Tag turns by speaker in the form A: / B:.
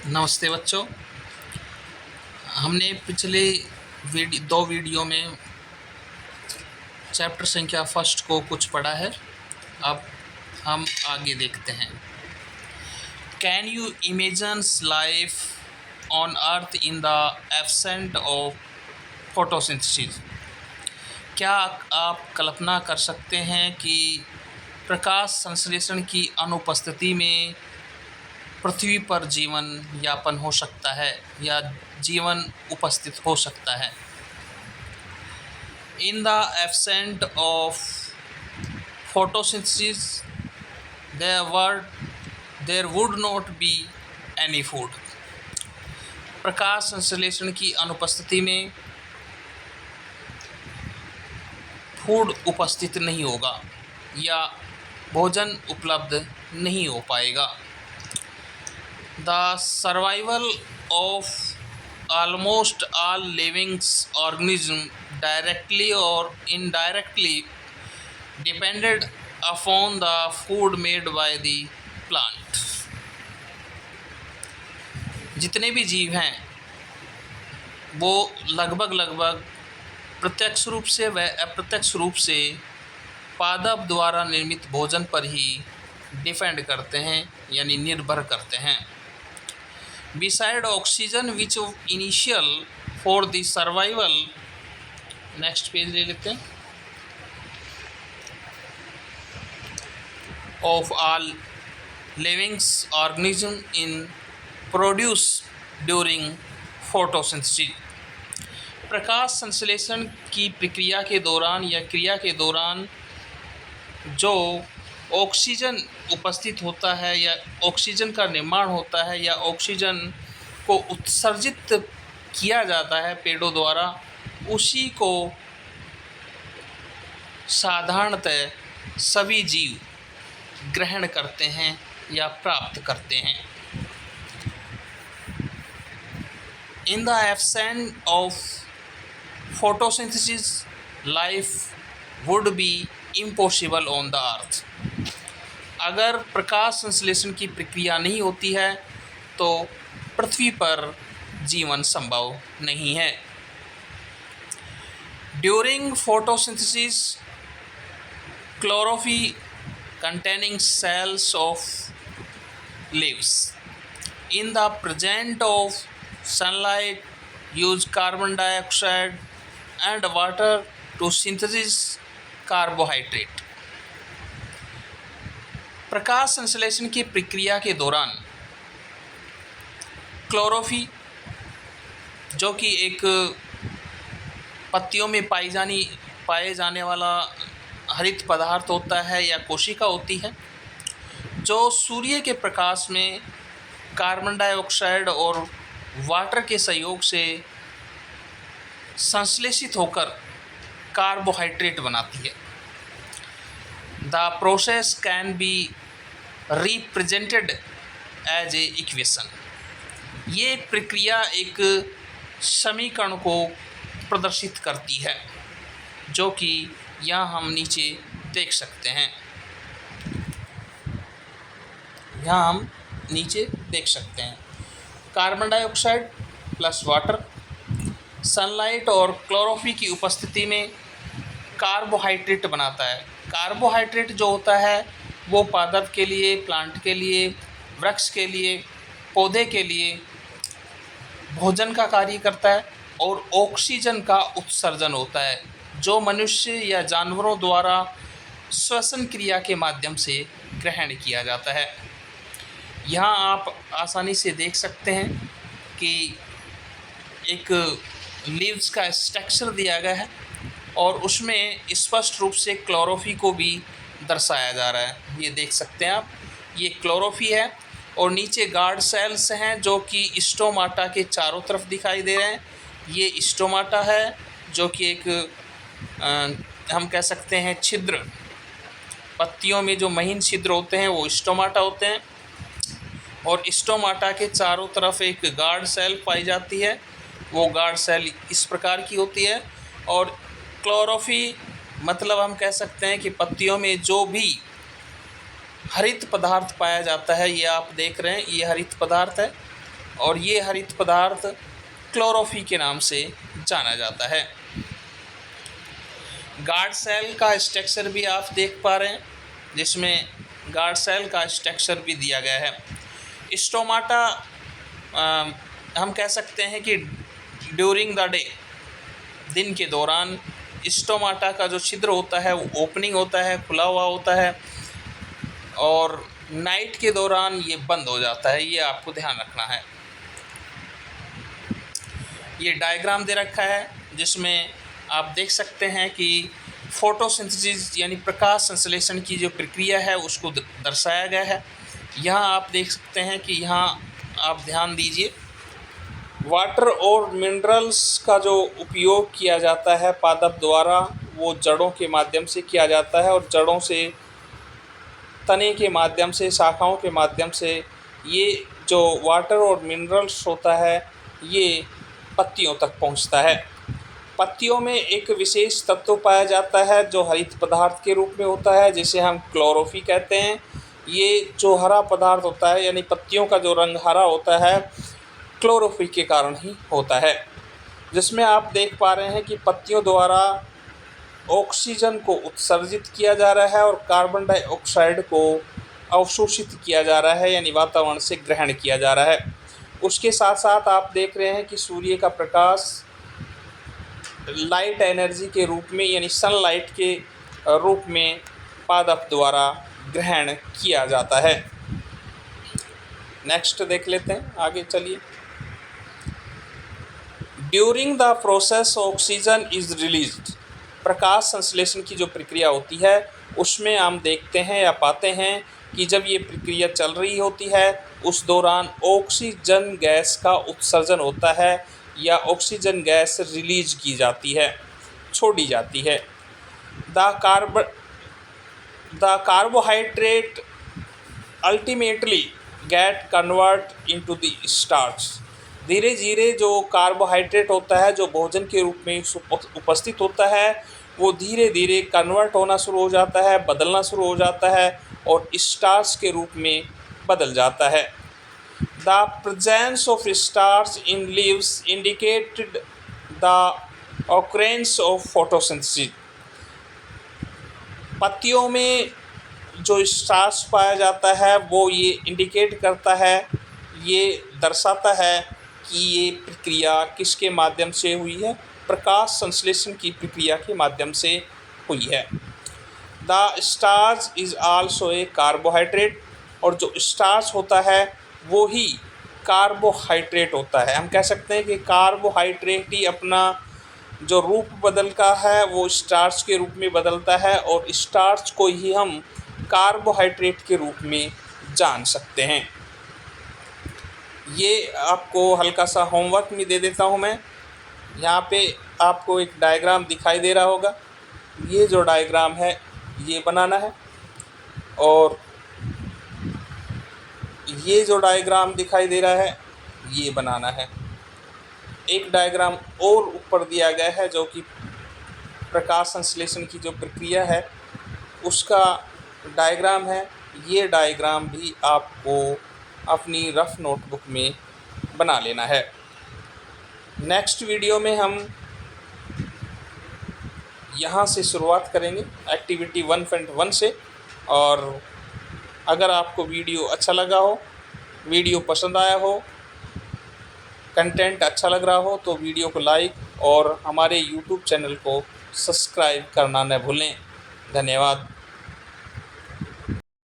A: नमस्ते बच्चों। हमने पिछले दो वीडियो में चैप्टर संख्या फर्स्ट को कुछ पढ़ा है। अब हम आगे देखते हैं। Can you imagines life on earth in the absent of photosynthesis? क्या आप कल्पना कर सकते हैं कि प्रकाश संश्लेषण की अनुपस्थिति में पृथ्वी पर जीवन यापन हो सकता है या जीवन उपस्थित हो सकता है? In the absence of photosynthesis, there would not be any food. प्रकाश संश्लेषण की अनुपस्थिति में फूड उपस्थित नहीं होगा या भोजन उपलब्ध नहीं हो पाएगा। The survival of almost all living organisms directly or indirectly depended upon the food made by the plant. जितने भी जीव हैं वो लगभग प्रत्यक्ष रूप से व अप्रत्यक्ष रूप से पादप द्वारा निर्मित भोजन पर ही डिपेंड करते हैं यानी निर्भर करते हैं। Beside oxygen which initial for the survival, next page ले लेते हैं, of all living organism in produce during photosynthesis, प्रकाश संश्लेषण की प्रक्रिया के दौरान या क्रिया के दौरान जो ऑक्सीजन उपस्थित होता है या ऑक्सीजन का निर्माण होता है या ऑक्सीजन को उत्सर्जित किया जाता है पेड़ों द्वारा, उसी को साधारणतः सभी जीव ग्रहण करते हैं या प्राप्त करते हैं। In the absence of photosynthesis life would be impossible on the earth. अगर प्रकाश संश्लेषण की प्रक्रिया नहीं होती है तो पृथ्वी पर जीवन संभव नहीं है। During photosynthesis chlorophyll containing cells of leaves in the presence of sunlight use carbon dioxide and water to synthesize carbohydrate। प्रकाश संश्लेषण की प्रक्रिया के दौरान क्लोरोफिल, जो कि एक पत्तियों में पाए जाने वाला हरित पदार्थ होता है या कोशिका होती है, जो सूर्य के प्रकाश में कार्बन डाइऑक्साइड और वाटर के सहयोग से संश्लेषित होकर कार्बोहाइड्रेट बनाती है। The process can be represented as a equation. ये प्रक्रिया एक समीकरण को प्रदर्शित करती है जो कि यहाँ हम नीचे देख सकते हैं। Carbon dioxide plus water, sunlight और क्लोरोफिल की उपस्थिति में कार्बोहाइड्रेट बनाता है। कार्बोहाइड्रेट जो होता है वो पादप के लिए, प्लांट के लिए, वृक्ष के लिए, पौधे के लिए भोजन का कार्य करता है और ऑक्सीजन का उत्सर्जन होता है जो मनुष्य या जानवरों द्वारा श्वसन क्रिया के माध्यम से ग्रहण किया जाता है। यहाँ आप आसानी से देख सकते हैं कि एक लीव्स का स्ट्रक्चर दिया गया है और उसमें स्पष्ट रूप से क्लोरोफिल को भी दर्शाया जा रहा है। ये देख सकते हैं आप, ये क्लोरोफिल है और नीचे गार्ड सेल्स हैं जो कि स्टोमाटा के चारों तरफ दिखाई दे रहे हैं। ये स्टोमाटा है जो कि एक हम कह सकते हैं छिद्र, पत्तियों में जो महीन छिद्र होते हैं वो स्टोमाटा होते हैं और स्टोमाटा के चारों तरफ एक गार्ड सेल पाई जाती है। वो गार्ड सेल इस प्रकार की होती है और क्लोरोफिल मतलब हम कह सकते हैं कि पत्तियों में जो भी हरित पदार्थ पाया जाता है, ये आप देख रहे हैं, ये हरित पदार्थ है और ये हरित पदार्थ क्लोरोफिल के नाम से जाना जाता है। गार्ड सेल का स्ट्रक्चर भी आप देख पा रहे हैं, जिसमें गार्ड सेल का स्ट्रक्चर भी दिया गया है। स्टोमाटा हम कह सकते हैं कि ड्यूरिंग द डे, दिन के दौरान स्टोमाटा का जो छिद्र होता है वो ओपनिंग होता है, खुला हुआ होता है, और नाइट के दौरान ये बंद हो जाता है। ये आपको ध्यान रखना है। ये डायग्राम दे रखा है जिसमें आप देख सकते हैं कि फोटोसिंथेसिस यानी प्रकाश संश्लेषण की जो प्रक्रिया है उसको दर्शाया गया है। यहाँ आप देख सकते हैं कि यहाँ आप ध्यान दीजिए, वाटर और मिनरल्स का जो उपयोग किया जाता है पादप द्वारा वो जड़ों के माध्यम से किया जाता है, और जड़ों से तने के माध्यम से, शाखाओं के माध्यम से ये जो वाटर और मिनरल्स होता है ये पत्तियों तक पहुंचता है। पत्तियों में एक विशेष तत्व पाया जाता है जो हरित पदार्थ के रूप में होता है, जिसे हम क्लोरोफिल कहते हैं। ये जो हरा पदार्थ होता है यानी पत्तियों का जो रंग हरा होता है क्लोरोफिल के कारण ही होता है, जिसमें आप देख पा रहे हैं कि पत्तियों द्वारा ऑक्सीजन को उत्सर्जित किया जा रहा है और कार्बन डाइऑक्साइड को अवशोषित किया जा रहा है यानी वातावरण से ग्रहण किया जा रहा है। उसके साथ साथ आप देख रहे हैं कि सूर्य का प्रकाश लाइट एनर्जी के रूप में यानी सनलाइट के रूप में पादप द्वारा ग्रहण किया जाता है। नेक्स्ट देख लेते हैं, आगे चलिए। During the process oxygen is released, प्रकाश संश्लेषण की जो प्रक्रिया होती है उसमें हम देखते हैं या पाते हैं कि जब ये प्रक्रिया चल रही होती है उस दौरान ऑक्सीजन गैस का उत्सर्जन होता है या ऑक्सीजन गैस रिलीज की जाती है, छोड़ी जाती है। The carbohydrate ultimately gate convert into the starch, धीरे धीरे जो कार्बोहाइड्रेट होता है जो भोजन के रूप में उपस्थित होता है वो धीरे धीरे कन्वर्ट होना शुरू हो जाता है, बदलना शुरू हो जाता है और स्टार्च के रूप में बदल जाता है। The presence of starch in leaves indicated the occurrence of photosynthesis, पत्तियों में जो स्टार्च पाया जाता है वो ये इंडिकेट करता है, ये दर्शाता है कि ये प्रक्रिया किसके माध्यम से हुई है, प्रकाश संश्लेषण की प्रक्रिया के माध्यम से हुई है। The starch is also a carbohydrate, और जो स्टार्च होता है वो ही कार्बोहाइड्रेट होता है। हम कह सकते हैं कि कार्बोहाइड्रेट ही अपना जो रूप बदलता है वो स्टार्च के रूप में बदलता है, और स्टार्च को ही हम कार्बोहाइड्रेट के रूप में जान सकते हैं। ये आपको हल्का सा होमवर्क में दे देता हूँ मैं। यहाँ पे आपको एक डायग्राम दिखाई दे रहा होगा, ये जो डायग्राम है ये बनाना है, और ये जो डायग्राम दिखाई दे रहा है ये बनाना है। एक डायग्राम और ऊपर दिया गया है जो कि प्रकाश संश्लेषण की जो प्रक्रिया है उसका डायग्राम है। ये डायग्राम भी आपको अपनी रफ नोटबुक में बना लेना है। नेक्स्ट वीडियो में हम यहाँ से शुरुआत करेंगे एक्टिविटी 1.1 से, और अगर आपको वीडियो अच्छा लगा हो, वीडियो पसंद आया हो, कंटेंट अच्छा लग रहा हो तो वीडियो को लाइक और हमारे YouTube चैनल को सब्सक्राइब करना न भूलें। धन्यवाद।